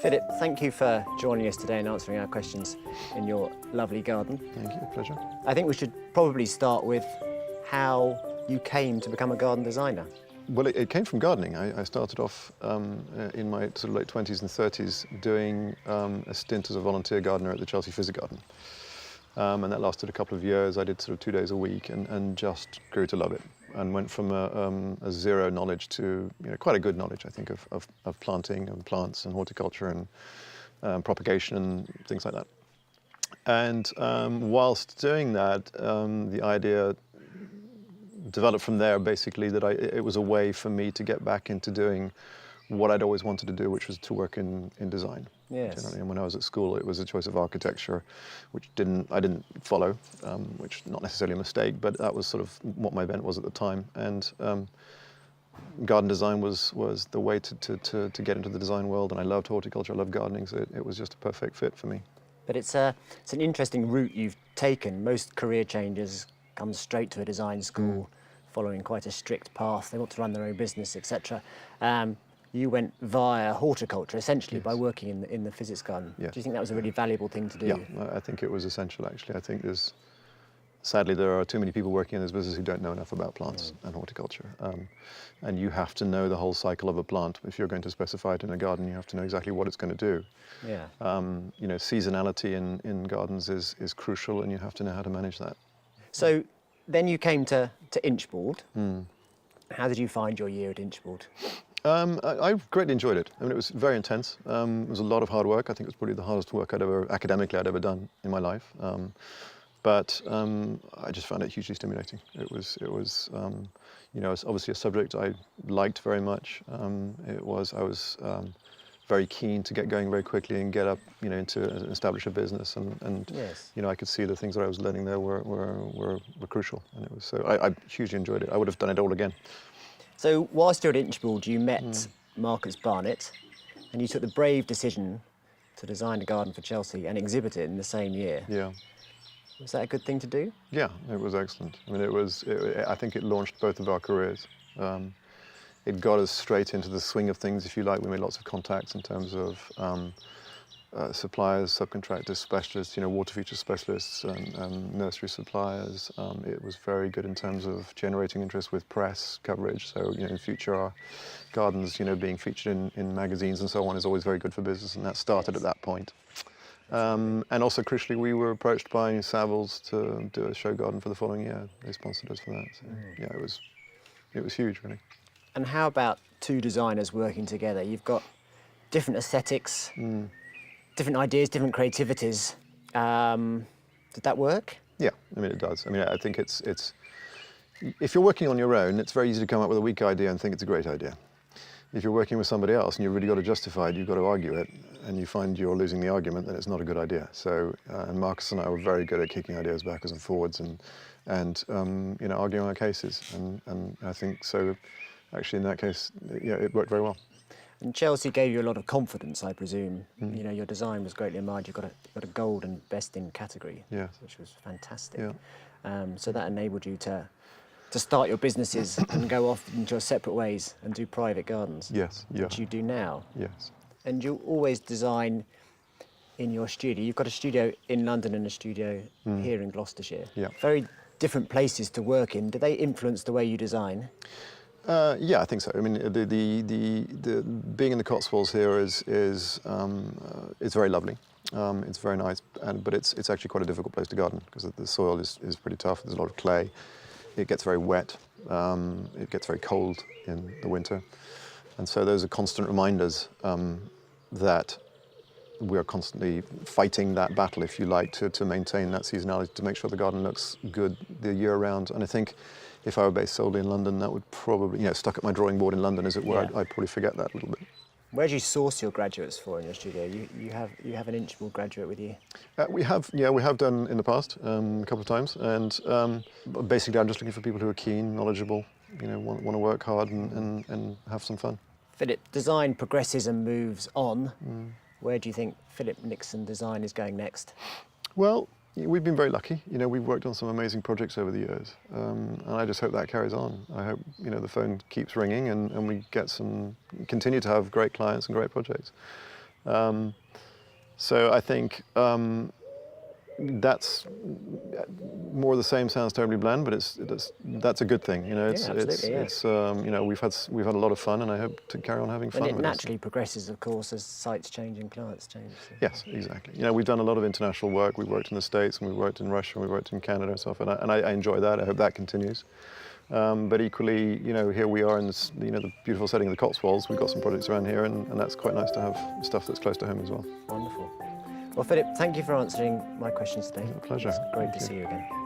Philip, thank you for joining us today and answering our questions in your lovely garden. Thank you, pleasure. I think we should probably start with how you came to become a garden designer. Well, it came from gardening. I started off in my sort of late 20s and 30s doing a stint as a volunteer gardener at the Chelsea Flower Garden. And that lasted a couple of years. I did sort of 2 days a week and just grew to love it, and went from a zero knowledge to quite a good knowledge, I think, of planting and plants and horticulture and propagation and things like that. And whilst doing that, the idea developed from there, basically, that it was a way for me to get back into doing what I'd always wanted to do, which was to work in design. Yes. Generally. And when I was at school, it was a choice of architecture, which I didn't follow, which not necessarily a mistake, but that was sort of what my bent was at the time. And garden design was the way to get into the design world. And I loved horticulture, I loved gardening, so it was just a perfect fit for me. But it's an interesting route you've taken. Most career changes come straight to a design school, following quite a strict path. They want to run their own business, etc. You went via horticulture, essentially, Yes. by working in the physics garden. Yes. Do you think that was a really valuable thing to do? Yeah, I think it was essential, actually. I think sadly, there are too many people working in this business who don't know enough about plants and horticulture. And you have to know the whole cycle of a plant. If you're going to specify it in a garden, you have to know exactly what it's going to do. Yeah. Seasonality in gardens is crucial, and you have to know how to manage that. So then you came to Inchbald. How did you find your year at Inchbald? I greatly enjoyed it. I mean, it was very intense. It was a lot of hard work. I think it was probably the hardest work academically I'd ever done in my life. But I just found it hugely stimulating. It was it's obviously a subject I liked very much. I was very keen to get going very quickly and get up, into establish a business, and Yes. I could see the things that I was learning there were crucial, and it was so I hugely enjoyed it. I would have done it all again. So whilst you're at Inchbald, you met Marcus Barnett, and you took the brave decision to design a garden for Chelsea and exhibit it in the same year. Yeah. Was that a good thing to do? Yeah, it was excellent. I mean, I think it launched both of our careers. It got us straight into the swing of things, if you like. We made lots of contacts in terms of suppliers, subcontractors, specialists, water feature specialists, and nursery suppliers. It was very good in terms of generating interest with press coverage. So, in future, our gardens, being featured in magazines and so on is always very good for business, and that started at that point. And also, crucially, we were approached by Savills to do a show garden for the following year. They sponsored us for that. So, yeah, it was huge, really. And how about two designers working together? You've got different aesthetics, different ideas, different creativities. Did that work? Yeah, I mean, it does. I mean, I think it's if you're working on your own, it's very easy to come up with a weak idea and think it's a great idea. If you're working with somebody else and you've really got to justify it, you've got to argue it, and you find you're losing the argument, then it's not a good idea. So, and Marcus and I were very good at kicking ideas backwards and forwards and arguing our cases. And I think so. Actually, in that case, yeah, it worked very well. And Chelsea gave you a lot of confidence, I presume. Your design was greatly admired. You've got a gold and best in category, Yes. which was fantastic. Yeah. So that enabled you to start your businesses and go off into your separate ways and do private gardens. Yes. Yeah. Which you do now. Yes. And you always design in your studio. You've got a studio in London and a studio here in Gloucestershire. Yeah. Very different places to work in. Do they influence the way you design? Yeah, I think so. I mean, the being in the Cotswolds here is it's very lovely. It's very nice, but it's actually quite a difficult place to garden because the soil is pretty tough. There's a lot of clay. It gets very wet. It gets very cold in the winter, and so those are constant reminders that we are constantly fighting that battle, if you like, to maintain that seasonality, to make sure the garden looks good the year round. And I think if I were based solely in London, that would probably, stuck at my drawing board in London, as it were, I'd probably forget that a little bit. Where do you source your graduates for in your studio? You have an Inchbald graduate with you? We have done in the past a couple of times, and basically I'm just looking for people who are keen, knowledgeable, want to work hard and have some fun. Philip, design progresses and moves on. Where do you think Philip Nixon Design is going next? Well, we've been very lucky. We've worked on some amazing projects over the years, and I just hope that carries on. I hope the phone keeps ringing and we continue to have great clients and great projects. So I think that's more of the same. Sounds terribly bland, but that's a good thing. You know, you know, we've had a lot of fun, and I hope to carry on having fun. And it with naturally progresses, of course, as sites change and clients change. So. Yes, exactly. You know, we've done a lot of international work. We worked in the States, and we worked in Russia, and we worked in Canada and stuff, and I enjoy that. I hope that continues. But equally, you know, here we are in this, you know, the beautiful setting of the Cotswolds. We've got some projects around here, and that's quite nice to have stuff that's close to home as well. Wonderful. Well, Philip, thank you for answering my questions today. It's a pleasure. It's great to see you again.